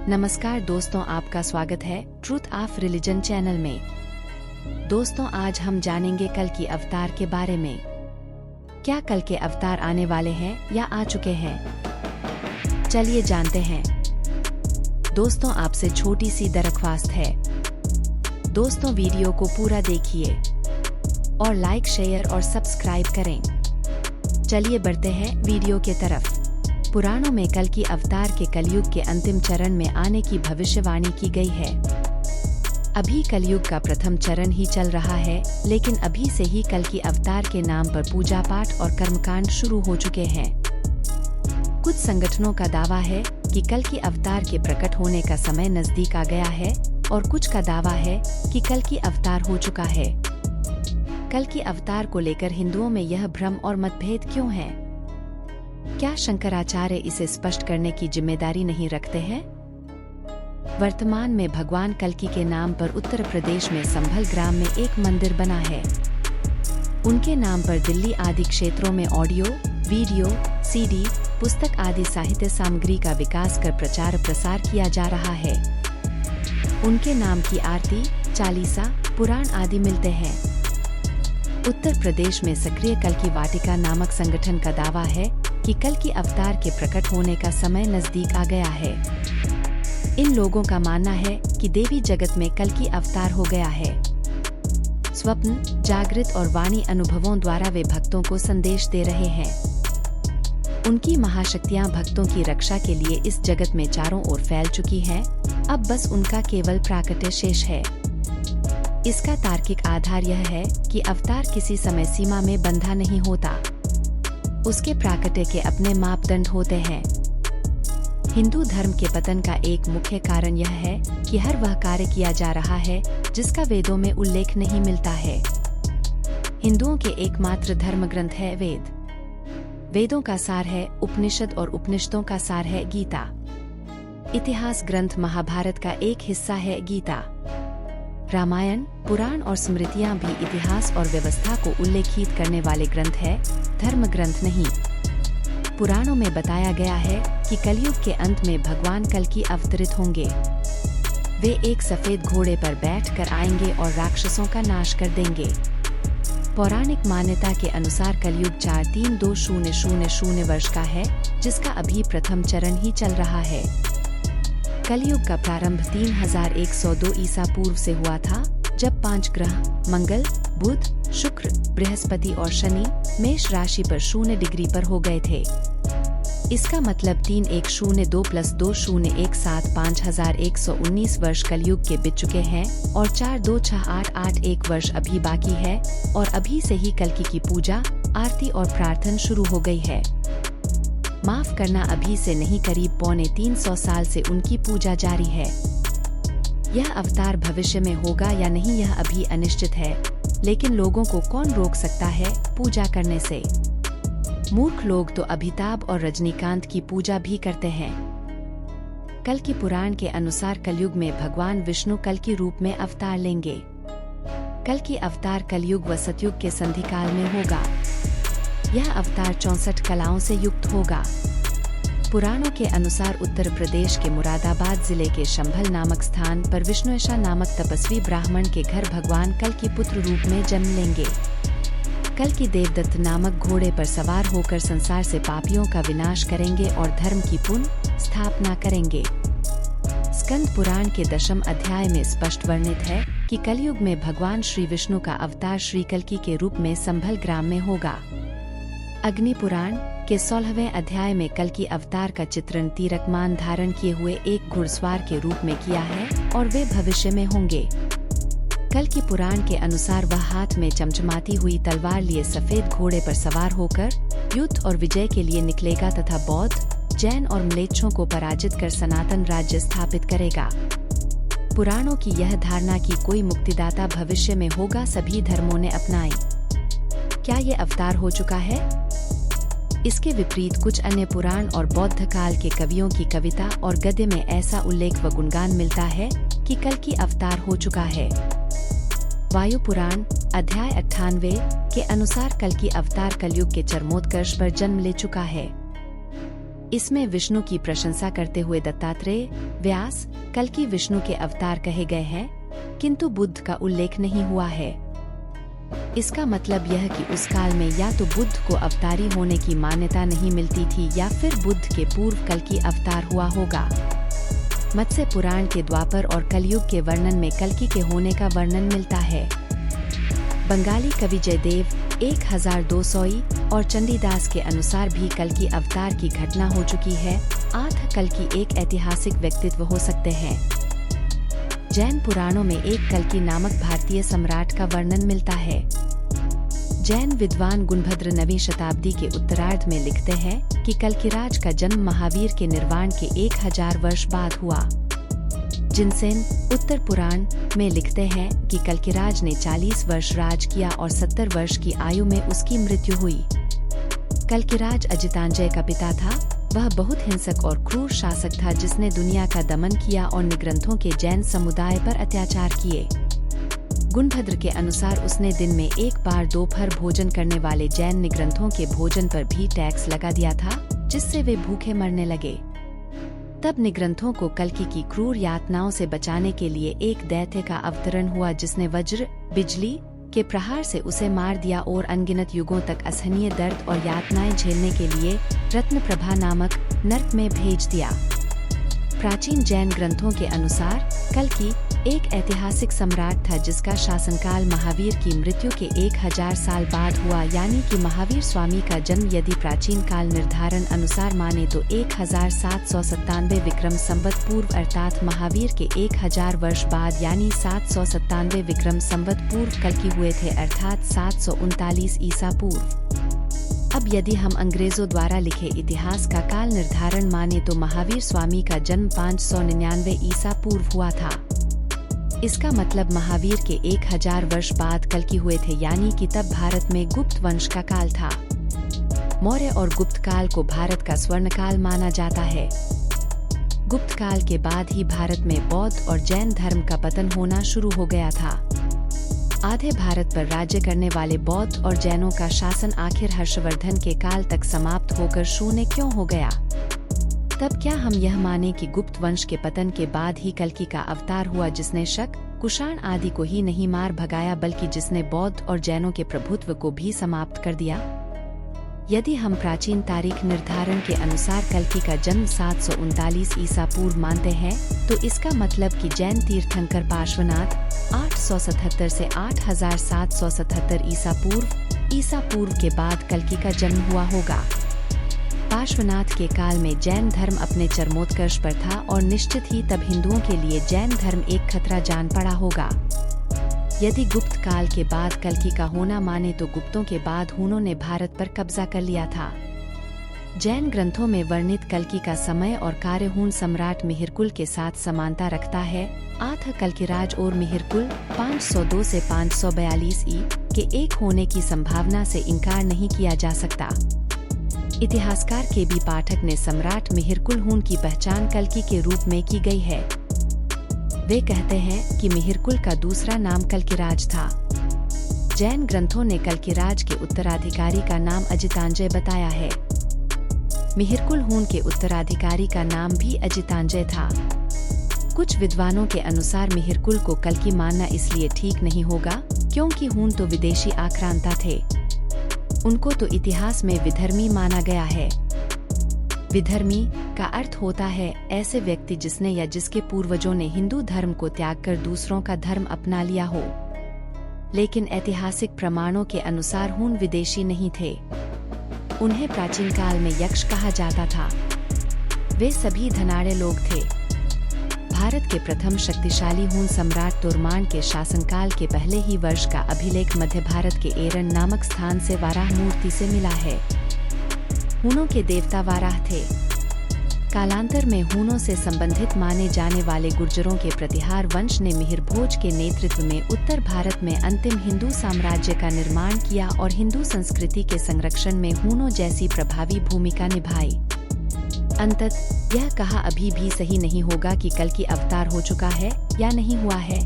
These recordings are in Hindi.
नमस्कार दोस्तों, आपका स्वागत है ट्रूथ ऑफ रिलीजन चैनल में। दोस्तों, आज हम जानेंगे कल की अवतार के बारे में। क्या कल के अवतार आने वाले हैं या आ चुके हैं? चलिए जानते हैं। दोस्तों, आपसे छोटी सी दरख्वास्त है। दोस्तों, वीडियो को पूरा देखिए और लाइक, शेयर और सब्सक्राइब करें। चलिए बढ़ते हैं वीडियो के तरफ। पुराणों में कल की अवतार के कलयुग के अंतिम चरण में आने की भविष्यवाणी की गई है। अभी कलयुग का प्रथम चरण ही चल रहा है, लेकिन अभी से ही कल की अवतार के नाम पर पूजा पाठ और कर्मकांड शुरू हो चुके हैं। कुछ संगठनों का दावा है कि कल की अवतार के प्रकट होने का समय नजदीक आ गया है और कुछ का दावा है कि कल की अवतार हो चुका है। कल की अवतार को लेकर हिंदुओं में यह भ्रम और मतभेद क्यों है? क्या शंकराचार्य इसे स्पष्ट करने की जिम्मेदारी नहीं रखते हैं? वर्तमान में भगवान कल्कि के नाम पर उत्तर प्रदेश में संभल ग्राम में एक मंदिर बना है। उनके नाम पर दिल्ली आदि क्षेत्रों में ऑडियो, वीडियो, सीडी, पुस्तक आदि साहित्य सामग्री का विकास कर प्रचार प्रसार किया जा रहा है। उनके नाम की आरती, चालीसा, पुराण आदि मिलते हैं। उत्तर प्रदेश में सक्रिय कल्कि वाटिका नामक संगठन का दावा है कि कल की अवतार के प्रकट होने का समय नजदीक आ गया है। इन लोगों का मानना है कि देवी जगत में कल की अवतार हो गया है। स्वप्न, जागृत और वाणी अनुभवों द्वारा वे भक्तों को संदेश दे रहे हैं। उनकी महाशक्तियां भक्तों की रक्षा के लिए इस जगत में चारों ओर फैल चुकी हैं। अब बस उनका केवल प्राकट्य शेष है। इसका तार्किक आधार यह है कि अवतार किसी समय सीमा में बंधा नहीं होता। उसके प्राकट्य के अपने मापदंड होते हैं। हिंदू धर्म के पतन का एक मुख्य कारण यह है कि हर वह कार्य किया जा रहा है जिसका वेदों में उल्लेख नहीं मिलता है। हिंदुओं के एकमात्र धर्म ग्रंथ है वेद। वेदों का सार है उपनिषद और उपनिषदों का सार है गीता। इतिहास ग्रंथ महाभारत का एक हिस्सा है गीता। रामायण, पुराण और स्मृतियां भी इतिहास और व्यवस्था को उल्लेखित करने वाले ग्रंथ है, धर्म ग्रंथ नहीं। पुराणों में बताया गया है कि कलयुग के अंत में भगवान कल्कि अवतरित होंगे। वे एक सफेद घोड़े पर बैठकर आएंगे और राक्षसों का नाश कर देंगे। पौराणिक मान्यता के अनुसार कलयुग 432000 वर्ष का है, जिसका अभी प्रथम चरण ही चल रहा है। कलयुग का प्रारंभ 3102 ईसा पूर्व से हुआ था, जब 5 ग्रह मंगल, बुध, शुक्र, बृहस्पति और शनि मेष राशि पर 0 डिग्री पर हो गए थे। इसका मतलब 3102 + 2017 5119 वर्ष कलयुग के बीत चुके हैं और 426881 वर्ष अभी बाकी है और अभी से ही कल्कि की पूजा, आरती और प्रार्थना शुरू हो गई है। माफ करना, अभी से नहीं, करीब 325 साल से उनकी पूजा जारी है। यह अवतार भविष्य में होगा या नहीं यह अभी अनिश्चित है, लेकिन लोगों को कौन रोक सकता है पूजा करने से? मूर्ख लोग तो अमिताभ और रजनीकांत की पूजा भी करते हैं। कल की पुराण के अनुसार कलयुग में भगवान विष्णु कल की रूप में अवतार लेंगे। कल की अवतार कलयुग व सतयुग के संधिकाल में होगा। यह अवतार 64 कलाओं से युक्त होगा। पुराणों के अनुसार उत्तर प्रदेश के मुरादाबाद जिले के शंभल नामक स्थान पर विष्णुएशा नामक तपस्वी ब्राह्मण के घर भगवान कल की पुत्र रूप में जन्म लेंगे। कल की देवदत्त नामक घोड़े पर सवार होकर संसार से पापियों का विनाश करेंगे और धर्म की पुनः स्थापना करेंगे। स्कंद पुराण के 10वें अध्याय में स्पष्ट वर्णित है कि कलयुग में भगवान श्री विष्णु का अवतार श्री कल्कि के रूप में संभल ग्राम में होगा। अग्नि पुराण के 16वें अध्याय में कल की अवतार का चित्रण तीरकमान धारण किए हुए एक घुड़सवार के रूप में किया है और वे भविष्य में होंगे। कल की पुराण के अनुसार वह हाथ में चमचमाती हुई तलवार लिए सफेद घोड़े पर सवार होकर युद्ध और विजय के लिए निकलेगा तथा बौद्ध, जैन और म्लेच्छों को पराजित कर सनातन राज्य स्थापित करेगा। पुराणों की यह धारणा कि कोई मुक्तिदाता भविष्य में होगा सभी धर्मों ने अपनाई। क्या ये अवतार हो चुका है? इसके विपरीत कुछ अन्य पुराण और बौद्ध काल के कवियों की कविता और गद्य में ऐसा उल्लेख व गुणगान मिलता है कि कल की अवतार हो चुका है। वायु पुराण अध्याय 98 के अनुसार कल की अवतार कलयुग के चरमोत्कर्ष पर जन्म ले चुका है। इसमें विष्णु की प्रशंसा करते हुए दत्तात्रेय, व्यास, कल्कि विष्णु के अवतार कहे गए हैं, किंतु बुद्ध का उल्लेख नहीं हुआ है। इसका मतलब यह कि उस काल में या तो बुद्ध को अवतारी होने की मान्यता नहीं मिलती थी या फिर बुद्ध के पूर्व कल्कि अवतार हुआ होगा। मत्स्य पुराण के द्वापर और कलयुग के वर्णन में कल्कि के होने का वर्णन मिलता है। बंगाली कवि जयदेव 1200 और चंडीदास के अनुसार भी कल्कि अवतार की घटना हो चुकी है। आठ कल्कि एक ऐतिहासिक व्यक्तित्व हो सकते हैं। जैन पुराणों में एक कल्कि नामक भारतीय सम्राट का वर्णन मिलता है। जैन विद्वान गुणभद्र 9वीं शताब्दी के उत्तरार्ध में लिखते हैं कि कल्किराज का जन्म महावीर के निर्वाण के 1000 वर्ष बाद हुआ। जिनसेन उत्तर पुराण में लिखते हैं कि कल्किराज ने 40 वर्ष राज किया और 70 वर्ष की आयु में उसकी मृत्यु हुई। कल्किराज अजितांजय का पिता था। वह बहुत हिंसक और क्रूर शासक था जिसने दुनिया का दमन किया और निग्रंथों के जैन समुदाय पर अत्याचार किए। गुणभद्र के अनुसार उसने दिन में एक बार दोपहर भोजन करने वाले जैन निग्रंथों के भोजन पर भी टैक्स लगा दिया था, जिससे वे भूखे मरने लगे। तब निग्रंथों को कल्कि की क्रूर यातनाओं से बचाने के लिए एक दैत्य का अवतरण हुआ जिसने वज्र, बिजली के प्रहार से उसे मार दिया और अनगिनत युगों तक असहनीय दर्द और यातनाएं झेलने के लिए रत्नप्रभा नामक नर्क में भेज दिया। प्राचीन जैन ग्रंथों के अनुसार कल्कि एक ऐतिहासिक सम्राट था जिसका शासनकाल महावीर की मृत्यु के 1000 साल बाद हुआ, यानी कि महावीर स्वामी का जन्म यदि प्राचीन काल निर्धारण अनुसार माने तो 1797 विक्रम संवत पूर्व अर्थात महावीर के 1000 वर्ष बाद यानी 797 विक्रम संवत पूर्व कल्कि हुए थे अर्थात 739 ईसा पूर्व। अब यदि हम अंग्रेजों द्वारा लिखे इतिहास का काल निर्धारण माने तो महावीर स्वामी का जन्म 599 ईसा पूर्व हुआ था। इसका मतलब महावीर के 1000 वर्ष बाद कल्कि हुए थे, यानी कि तब भारत में गुप्त वंश का काल था। मौर्य और गुप्त काल को भारत का स्वर्ण काल माना जाता है। गुप्त काल के बाद ही भारत में बौद्ध और जैन धर्म का पतन होना शुरू हो गया था। आधे भारत पर राज्य करने वाले बौद्ध और जैनों का शासन आखिर हर्षवर्धन के काल तक समाप्त होकर शून्य क्यों हो गया? तब क्या हम यह माने कि गुप्त वंश के पतन के बाद ही कल्कि का अवतार हुआ जिसने शक, कुषाण आदि को ही नहीं मार भगाया बल्कि जिसने बौद्ध और जैनों के प्रभुत्व को भी समाप्त कर दिया? यदि हम प्राचीन तारीख निर्धारण के अनुसार कल्कि का जन्म 739 ईसा पूर्व मानते हैं तो इसका मतलब कि जैन तीर्थंकर पार्श्वनाथ 877 से 8777 ईसा पूर्व के बाद कल्कि का जन्म हुआ होगा। पार्श्वनाथ के काल में जैन धर्म अपने चरमोत्कर्ष पर था और निश्चित ही तब हिंदुओं के लिए जैन धर्म एक खतरा जान पड़ा होगा। यदि गुप्त काल के बाद कल्कि का होना माने तो गुप्तों के बाद हूनों ने भारत पर कब्जा कर लिया था। जैन ग्रंथों में वर्णित कल्कि का समय और कार्य हून सम्राट मिहिरकुल के साथ समानता रखता है। आठ कल्किराज और मिहिरकुल 502 से 542 ई के एक होने की संभावना से इनकार नहीं किया जा सकता। इतिहासकार के बी पाठक ने सम्राट मिहिरकुल हून की पहचान कल्कि के रूप में की गई है। वे कहते हैं कि मिहिरकुल का दूसरा नाम कल्किराज था। जैन ग्रंथों ने कल्किराज के उत्तराधिकारी का नाम अजितांजय बताया है। मिहिरकुल हून के उत्तराधिकारी का नाम भी अजितांजय था। कुछ विद्वानों के अनुसार मिहिरकुल को कल्कि मानना इसलिए ठीक नहीं होगा क्योंकि हून तो विदेशी आक्रांता थे। उनको तो इतिहास में विधर्मी माना गया है। विधर्मी का अर्थ होता है ऐसे व्यक्ति जिसने या जिसके पूर्वजों ने हिंदू धर्म को त्याग कर दूसरों का धर्म अपना लिया हो। लेकिन ऐतिहासिक प्रमाणों के अनुसार हून विदेशी नहीं थे। उन्हें प्राचीन काल में यक्ष कहा जाता था। वे सभी धनाढ़े लोग थे। भारत के प्रथम शक्तिशाली हून सम्राट तोरमान के शासनकाल के पहले ही वर्ष का अभिलेख मध्य भारत के एरन नामक स्थान से वाराह मूर्ति से मिला है। हूनों के देवता वाराह थे। कालांतर में हूनों से संबंधित माने जाने वाले गुर्जरों के प्रतिहार वंश ने मिहिर भोज के नेतृत्व में उत्तर भारत में अंतिम हिंदू साम्राज्य का निर्माण किया और हिंदू संस्कृति के संरक्षण में हूनों जैसी प्रभावी भूमिका निभाई। अंततः यह कहा अभी भी सही नहीं होगा कि कल्कि अवतार हो चुका है या नहीं हुआ है।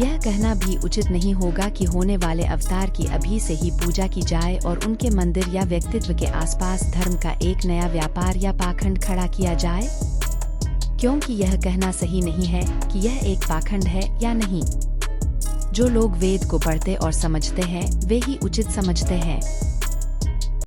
यह कहना भी उचित नहीं होगा कि होने वाले अवतार की अभी से ही पूजा की जाए और उनके मंदिर या व्यक्तित्व के आसपास धर्म का एक नया व्यापार या पाखंड खड़ा किया जाए, क्योंकि यह कहना सही नहीं है कि यह एक पाखंड है या नहीं। जो लोग वेद को पढ़ते और समझते हैं वे ही उचित समझते हैं।